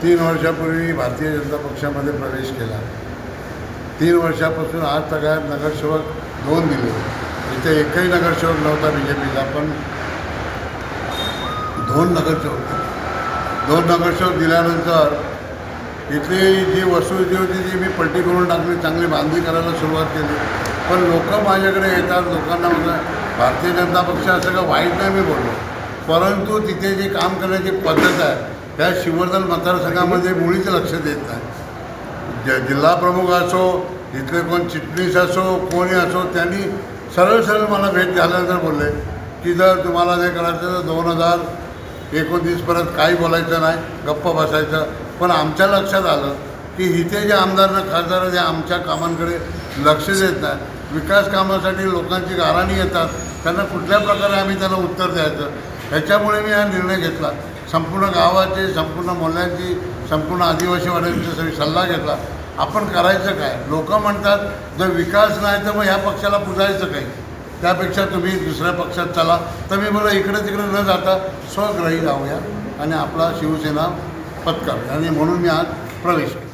3 वर्षापूर्वी भारतीय जनता पक्षामध्ये प्रवेश केला. 3 वर्षापासून आज तगायत नगरसेवक 2 दिले. इथे एकही नगरसेवक नव्हता BJPचा, पण 2 नगरसेवक दिल्यानंतर इथली जी वस्तुस्थिती होती ती मी पलटी करून टाकली, चांगली बांधणी करायला सुरुवात केली. पण लोक माझ्याकडे येतात, लोकांना म्हणतात भारतीय जनता पक्ष असं का वाईट नाही मी बोललो, परंतु तिथे जे काम करण्याची पद्धत आहे त्या शिवर्धन मतदारसंघामध्ये मुळीच लक्ष देत नाही. जिल्हा प्रमुख असो, इथले कोण चिटणीस असो, कोणी असो, त्यांनी सरळ मला भेट झाल्यानंतर बोलले की जर तुम्हाला जे करायचं तर 2029 काही बोलायचं नाही, गप्प बसायचं. पण आमच्या लक्षात आलं की इथे जे आमदार खासदार जे आमच्या कामांकडे लक्ष देत नाही, विकास कामासाठी लोकांची गाऱ्हाणी येतात, त्यांना कुठल्या प्रकारे आम्ही त्यांना उत्तर द्यायचं, ह्याच्यामुळे मी हा निर्णय घेतला. संपूर्ण गावाचे, संपूर्ण मोहल्ल्यांची, संपूर्ण आदिवासीवाड्यांचा सगळी सल्ला घेतला. आपण करायचं काय? लोक म्हणतात जर विकास नाही तर मग ह्या पक्षाला पुजायचं काही, त्यापेक्षा तुम्ही दुसऱ्या पक्षात चला. तर मी मला इकडे तिकडे न जाता स्वग्रही जाऊया आणि आपला शिवसेना पत्करूया, आणि म्हणून मी आज प्रवेश केला.